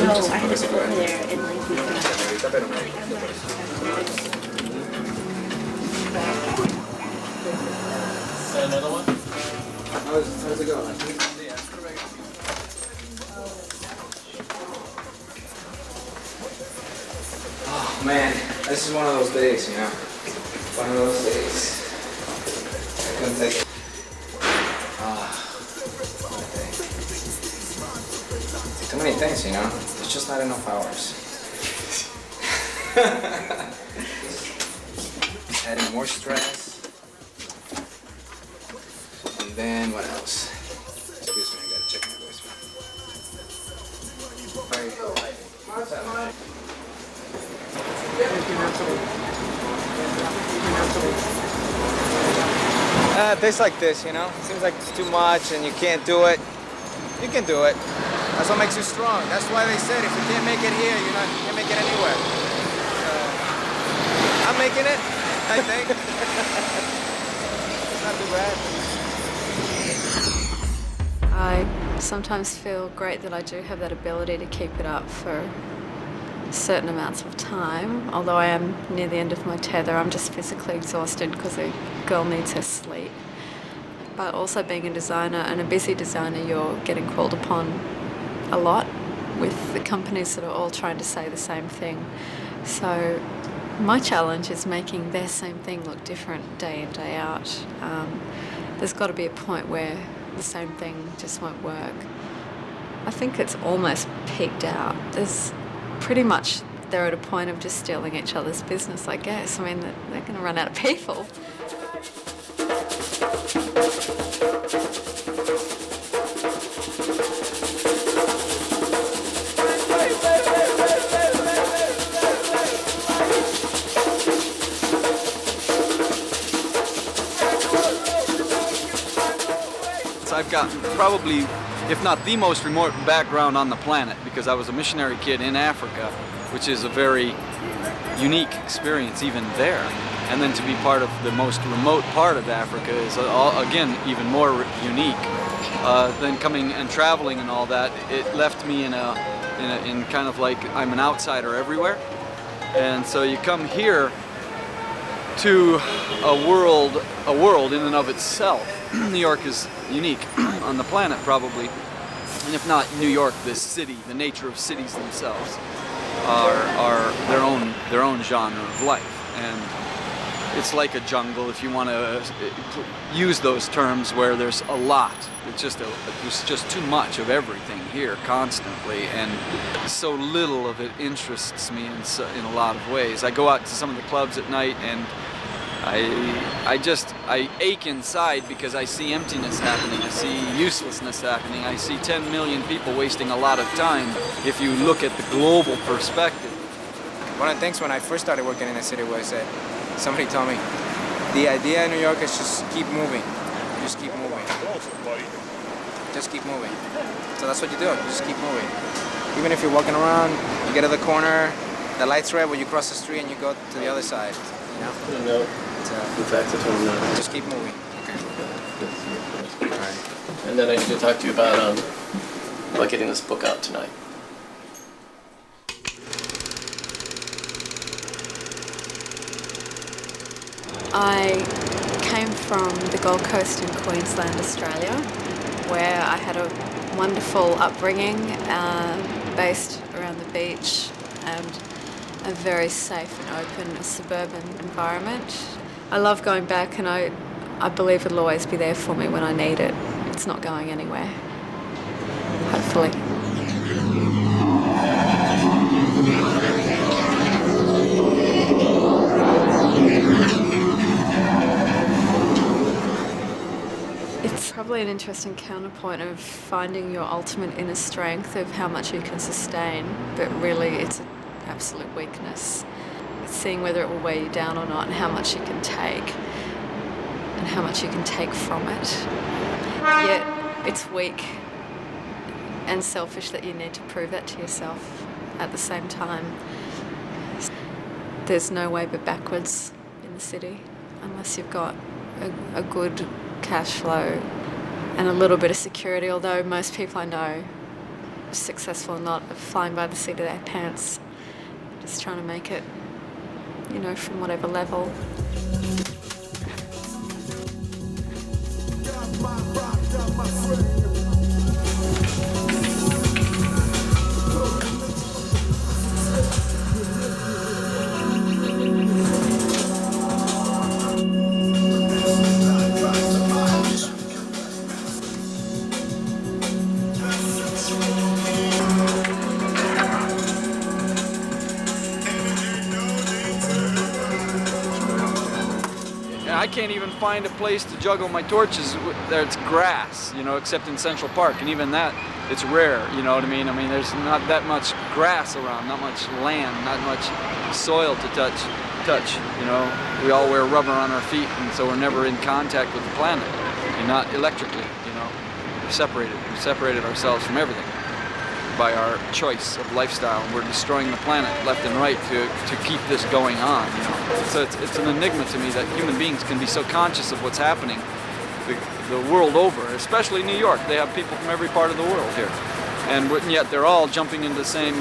I had to go over there and like Another one? How's it going? Oh man, this is one of those days, you know? One of those days. I couldn't take it. Too many things, you know? There's just not enough hours. Adding more stress. And then what else? Excuse me, I gotta check my voicemail. Days like this, you know? Seems like it's too much and you can't do it. You can do it. That's what makes you strong. That's why they said if you can't make it here, you can't make it anywhere. I'm making it, I think. It's not too bad. I sometimes feel great that I do have that ability to keep it up for certain amounts of time. Although I am near the end of my tether, I'm just physically exhausted because a girl needs her sleep. But also being a designer and a busy designer, you're getting called upon a lot with the companies that are all trying to say the same thing. So my challenge is making their same thing look different day in, day out. There's got to be a point where the same thing just won't work. I think it's almost peaked out. They're at a point of just stealing each other's business, I guess. I mean, they're going to run out of people. I've got probably, if not the most remote background on the planet, because I was a missionary kid in Africa, which is a very unique experience even there. And then to be part of the most remote part of Africa is, again, even more unique. Then coming and traveling and all that, it left me in kind of like I'm an outsider everywhere. And so you come here to a world in and of itself. New York is unique on the planet probably, and if not New York, this city, the nature of cities themselves are their own genre of life, and it's like a jungle if you want to use those terms where there's a lot. There's just too much of everything here constantly, and so little of it interests me in a lot of ways. I go out to some of the clubs at night and I ache inside because I see emptiness happening, I see uselessness happening, I see 10 million people wasting a lot of time if you look at the global perspective. One of the things when I first started working in the city was that somebody told me, the idea in New York is just keep moving. Just keep moving. Just keep moving. So that's what you do, you just keep moving. Even if you're walking around, you get to the corner, the light's red when you cross the street and you go to the other side. You know? No. In fact, I told him no. Just keep moving. Okay. All right. And then I need to talk to you about getting this book out tonight. I came from the Gold Coast in Queensland, Australia, where I had a wonderful upbringing based around the beach and a very safe and open suburban environment. I love going back, and I believe it'll always be there for me when I need it. It's not going anywhere, hopefully. It's probably an interesting counterpoint of finding your ultimate inner strength of how much you can sustain, but really it's an absolute weakness. Seeing whether it will weigh you down or not, and how much you can take, and how much you can take from it. Yet it's weak and selfish that you need to prove that to yourself at the same time. There's no way but backwards in the city unless you've got a good cash flow and a little bit of security, although most people I know successful or not, of flying by the seat of their pants. Just trying to make it, you know, from whatever level. I can't even find a place to juggle my torches that's grass, you know, except in Central Park, and even that, it's rare, you know what I mean? I mean, there's not that much grass around, not much land, not much soil to touch, you know? We all wear rubber on our feet, and so we're never in contact with the planet, and not electrically, you know? We're separated. We separated ourselves from everything by our choice of lifestyle. We're destroying the planet left and right to keep this going on, you know? So it's an enigma to me that human beings can be so conscious of what's happening the world over, especially New York. They have people from every part of the world here. And yet they're all jumping into the same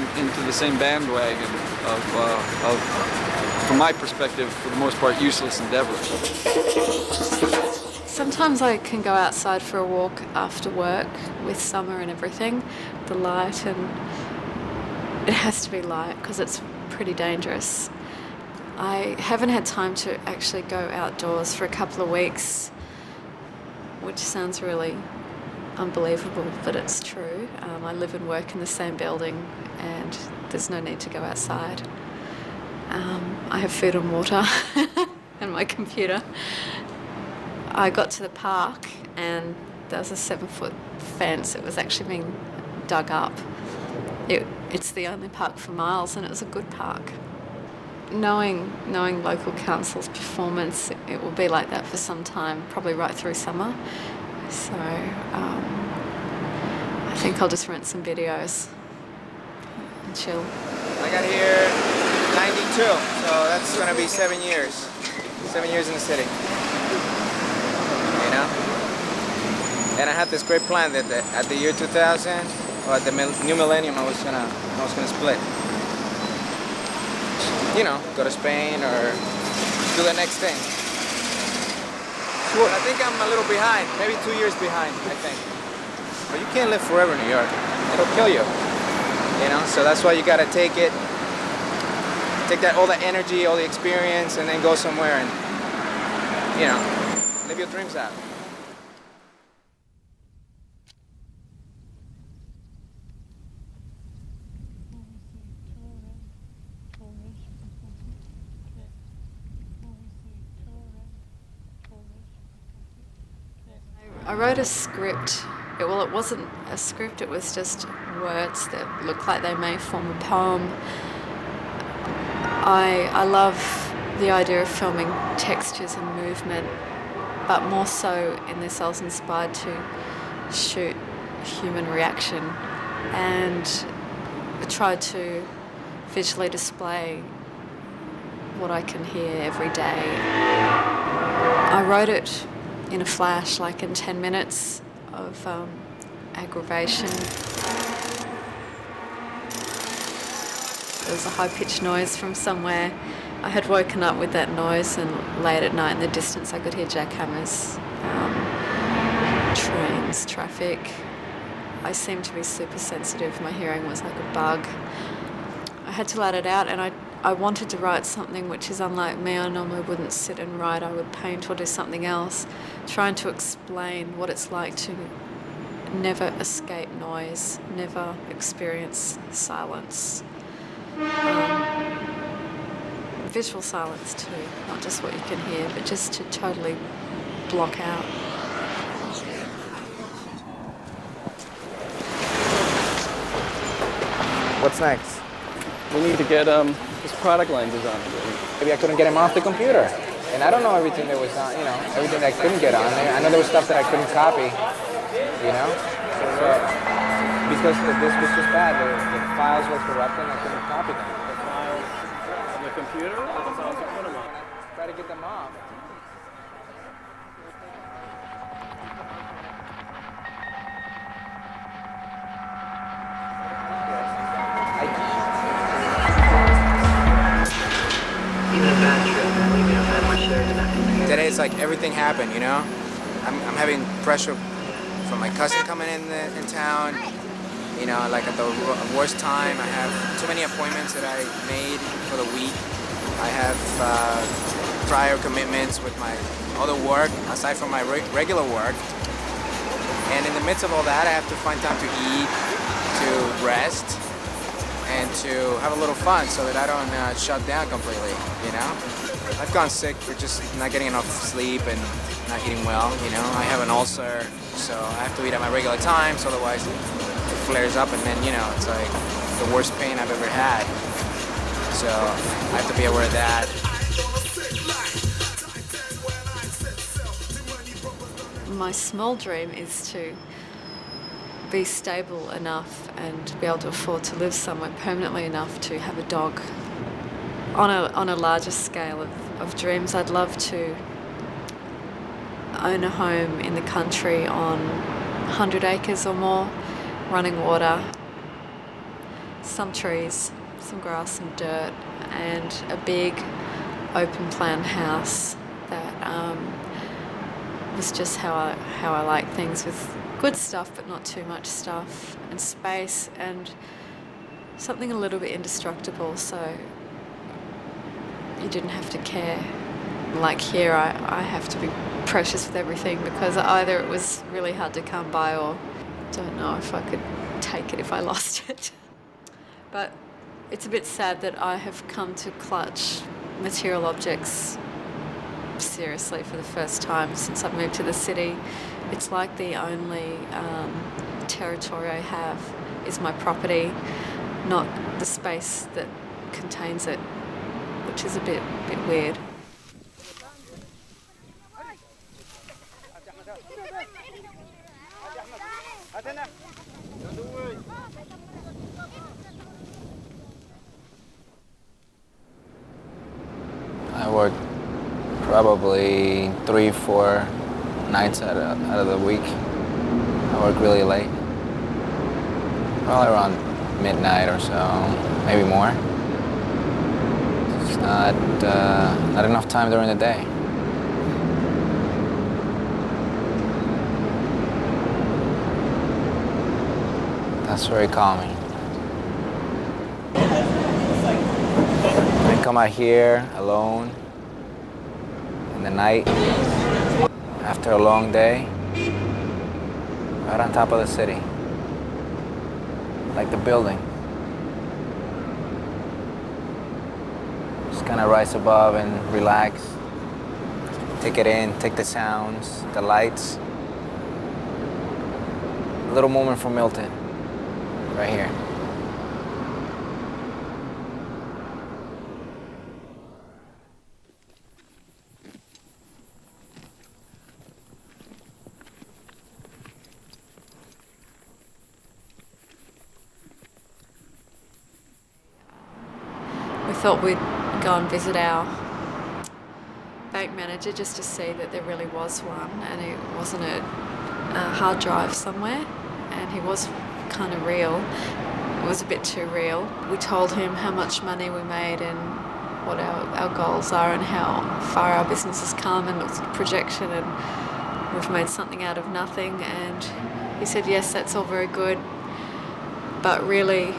bandwagon of, from my perspective, for the most part, useless endeavors. Sometimes I can go outside for a walk after work with summer and everything, the light, and it has to be light because it's pretty dangerous. I haven't had time to actually go outdoors for a couple of weeks, which sounds really unbelievable, but it's true. I live and work in the same building and there's no need to go outside. I have food and water and my computer. I got to the park and there was a 7-foot fence. It was actually being dug up. It's the only park for miles, and it was a good park. Knowing local council's performance, it will be like that for some time, probably right through summer. So I think I'll just rent some videos and chill. I got here 92, so that's gonna be 7 years. 7 years in the city. You know? And I had this great plan that at the year 2000, or at the new millennium, I was gonna split. You know, go to Spain or do the next thing. But I think I'm a little behind, maybe 2 years behind, I think. But you can't live forever in New York. It'll kill you. You know, so that's why you gotta take that all the energy, all the experience, and then go somewhere and, you know, live your dreams out. I wrote a script. Well, it wasn't a script, it was just words that look like they may form a poem. I love the idea of filming textures and movement, but more so in this I was inspired to shoot human reaction, and I tried to visually display what I can hear every day. I wrote it in a flash, like in 10 minutes of aggravation. There was a high-pitched noise from somewhere. I had woken up with that noise, and late at night in the distance I could hear jackhammers, trains, traffic. I seemed to be super sensitive. My hearing was like a bug. I had to let it out, and I wanted to write something which is unlike me. I normally wouldn't sit and write. I would paint or do something else, trying to explain what it's like to never escape noise, never experience silence. Visual silence too, not just what you can hear, but just to totally block out. What's next? We need to get this product line designed. Maybe I couldn't get him off the computer. And I don't know everything that was on, you know, everything that I couldn't get on there. I know there was stuff that I couldn't copy, you know? So, because this was just bad. The files were corrupted and I couldn't copy them. The files on the computer, or the files you put them on? Try to get them off. day, it's like everything happened, you know? I'm having pressure from my cousin coming in town. You know, like at the worst time, I have too many appointments that I made for the week. I have prior commitments with my other work, aside from my regular work. And in the midst of all that, I have to find time to eat, to rest, and to have a little fun so that I don't shut down completely, you know? I've gone sick for just not getting enough sleep and not eating well, you know? I have an ulcer, so I have to eat at my regular times, otherwise it flares up, and then, you know, it's like the worst pain I've ever had. So I have to be aware of that. My small dream is to be stable enough and be able to afford to live somewhere permanently enough to have a dog. On a larger scale of dreams, I'd love to own a home in the country on 100 acres or more, running water, some trees, some grass, some dirt, and a big open plan house that was just how I like things, with good stuff but not too much stuff, and space, and something a little bit indestructible, so you didn't have to care. Like here, I have to be precious with everything because either it was really hard to come by, or don't know if I could take it if I lost it. But it's a bit sad that I have come to clutch material objects seriously for the first time since I've moved to the city. It's like the only territory I have is my property, not the space that contains it, which is a bit weird. I work probably 3-4 nights out of the week. I work really late, probably around midnight or so, maybe more. It's not enough time during the day. That's very calming. I come out here alone in the night after a long day, right on top of the city, like the building. Just kind of rise above and relax, take it in, take the sounds, the lights. A little moment from Milton, right here. We thought we'd go and visit our bank manager just to see that there really was one, and it wasn't a hard drive somewhere, and he was kind of real. It was a bit too real. We told him how much money we made and what our goals are and how far our business has come, and it's a projection, and we've made something out of nothing. And he said, yes, that's all very good, but really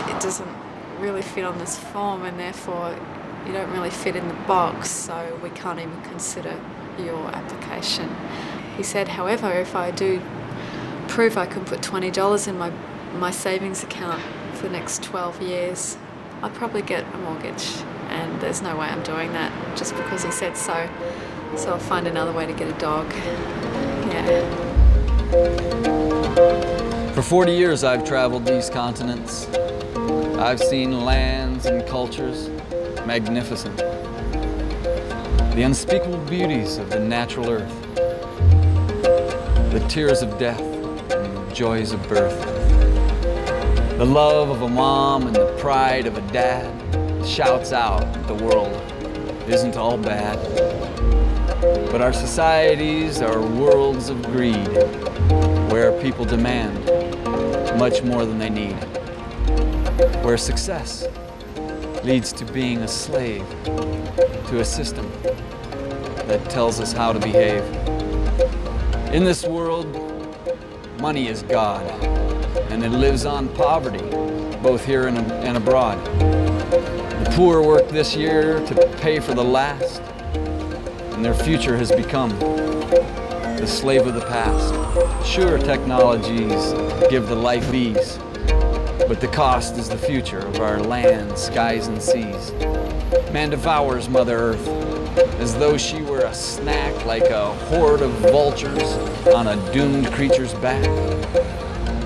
it doesn't really fit on this form, and therefore you don't really fit in the box, so we can't even consider your application. He said, however, if I do prove I can put $20 in my savings account for the next 12 years, I'll probably get a mortgage, and there's no way I'm doing that just because he said so. So I'll find another way to get a dog. Yeah. For 40 years I've traveled these continents. I've seen lands and cultures magnificent. The unspeakable beauties of the natural earth. The tears of death and the joys of birth. The love of a mom and the pride of a dad shouts out the world isn't all bad. But our societies are worlds of greed, where people demand much more than they need. Where success leads to being a slave to a system that tells us how to behave. In this world, money is God, and it lives on poverty, both here and abroad. The poor work this year to pay for the last, and their future has become the slave of the past. Sure, technologies give the life ease, but the cost is the future of our land, skies, and seas. Man devours Mother Earth as though she were a snack, like a horde of vultures on a doomed creature's back,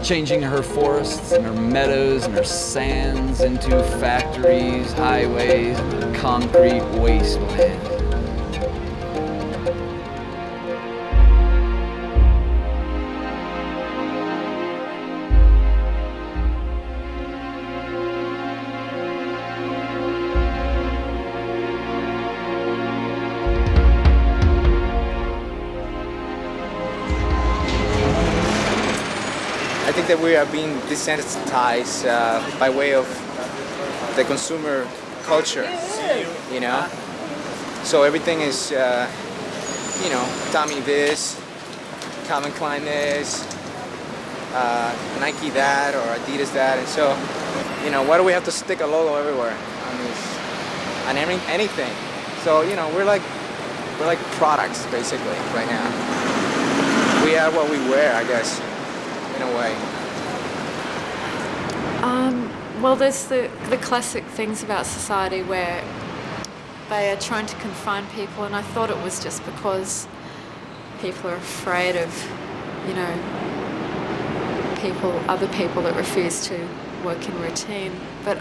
changing her forests and her meadows and her sands into factories, highways, and concrete wastelands. I think that we are being desensitized by way of the consumer culture, you know? So everything is, you know, Tommy this, Calvin Klein this, Nike that, or Adidas that, and so, you know, why do we have to stick a logo everywhere on anything? So, you know, we're like products basically right now. We are what we wear, I guess, in a way. Well, there's the classic things about society where they are trying to confine people, and I thought it was just because people are afraid of, you know, other people that refuse to work in routine. But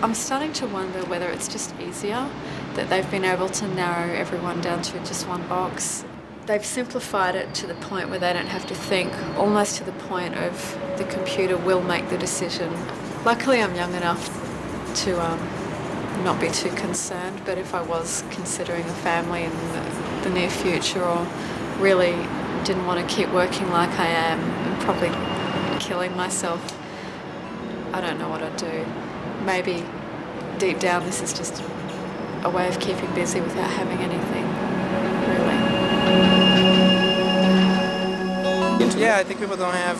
I'm starting to wonder whether it's just easier that they've been able to narrow everyone down to just one box. They've simplified it to the point where they don't have to think, almost to the point of the computer will make the decision. Luckily, I'm young enough to not be too concerned, but if I was considering a family in the near future, or really didn't want to keep working like I am and probably killing myself, I don't know what I'd do. Maybe deep down this is just a way of keeping busy without having anything, really. Yeah, I think people don't have,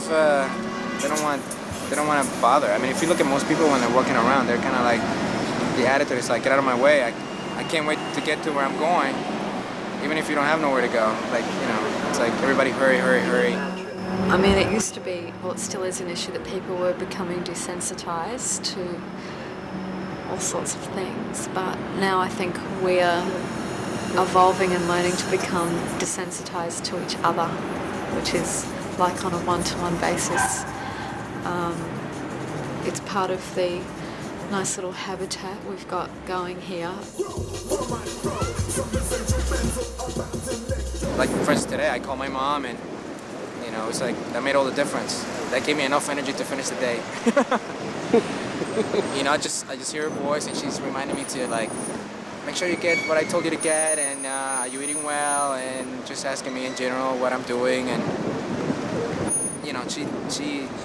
they don't want to bother. I mean, if you look at most people when they're walking around, they're kind of like, the attitude is like, get out of my way. I can't wait to get to where I'm going, even if you don't have nowhere to go. Like, you know, it's like everybody hurry, hurry, hurry. I mean, it used to be, well, it still is an issue that people were becoming desensitized to all sorts of things, but now I think we are evolving and learning to become desensitized to each other, which is like on a one-to-one basis. It's part of the nice little habitat we've got going here. Like, for instance, today I called my mom, and you know, it's like that made all the difference. That gave me enough energy to finish the day. You know, I just hear her voice, and she's reminding me to, like, make sure you get what I told you to get, and are you eating well, and just asking me in general what I'm doing, and you know,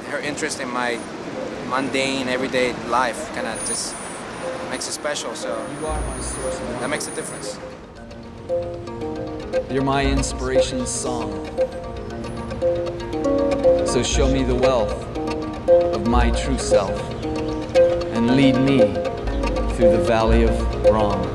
her interest in my mundane everyday life kind of just makes it special. So that makes a difference. You're my inspiration's song. So show me the wealth of my true self and lead me through the valley of wrong.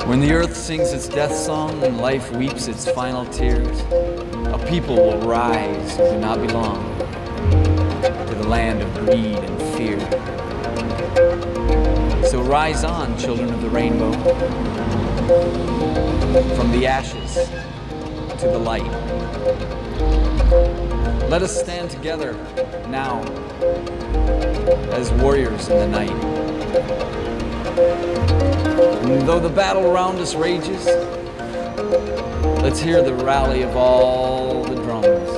When the earth sings its death song and life weeps its final tears, a people will rise who do not belong to the land of greed and fear. So rise on, children of the rainbow, from the ashes to the light. Let us stand together now as warriors in the night. And though the battle around us rages, let's hear the rally of all the drums,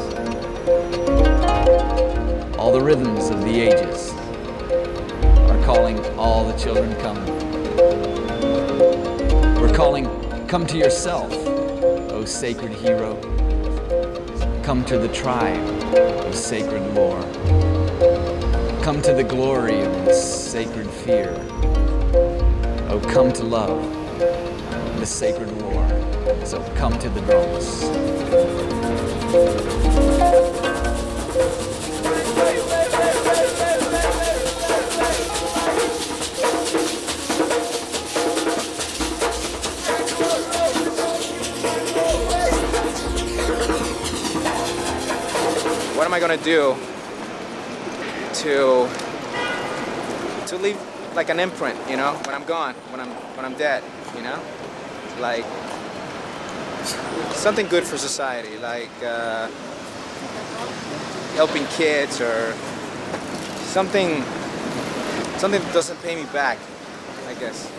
all the rhythms of the ages are calling all the children come. We're calling, come to yourself, O sacred hero. Come to the tribe of sacred lore. Come to the glory of sacred fear. Oh, come to love the sacred war. So come to the drums. What am I gonna do to leave like an imprint, you know, when I'm gone, when I'm dead, you know, like something good for society, like helping kids or something that doesn't pay me back, I guess.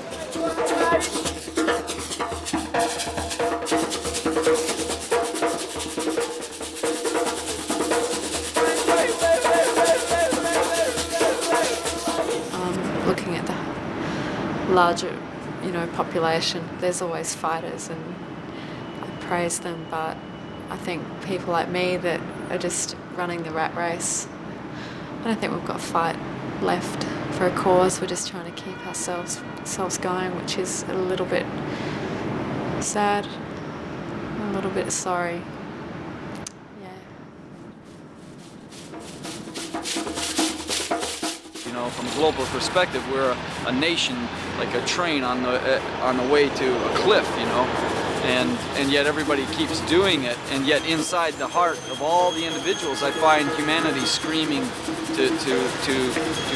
Looking at the larger, population, there's always fighters, and I praise them, but I think people like me that are just running the rat race, I don't think we've got a fight left for a cause. We're just trying to keep ourselves going, which is a little bit sad, a little bit sorry. From a global perspective, we're a nation like a train on the way to a cliff, and yet everybody keeps doing it, and yet inside the heart of all the individuals, I find humanity screaming to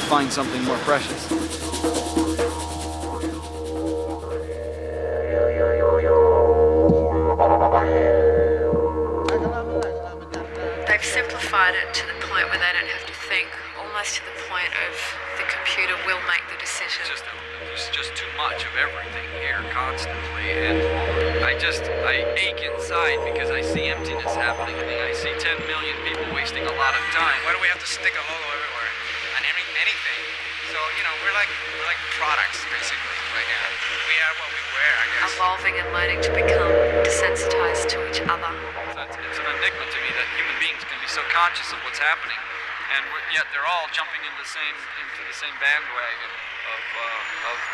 find something more precious. They've simplified it to the point where they don't have to think, almost to the point of the computer will make the decision. There's just too much of everything here constantly, and I ache inside because I see emptiness happening. I see 10 million people wasting a lot of time. Why do we have to stick a logo everywhere on anything? So we're like products basically right now. We are what we wear, I guess. Evolving and learning to become desensitized to each other. It's an enigma to me that human beings can be so conscious of what's happening, and yet they're all jumping into the same bandwagon of,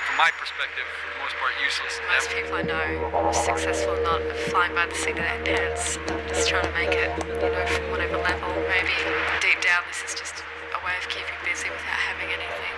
from my perspective, for the most part, useless. Most people I know, successful or not, are flying by the seat of their pants, just trying to make it, from whatever level. Maybe deep down this is just a way of keeping busy without having anything.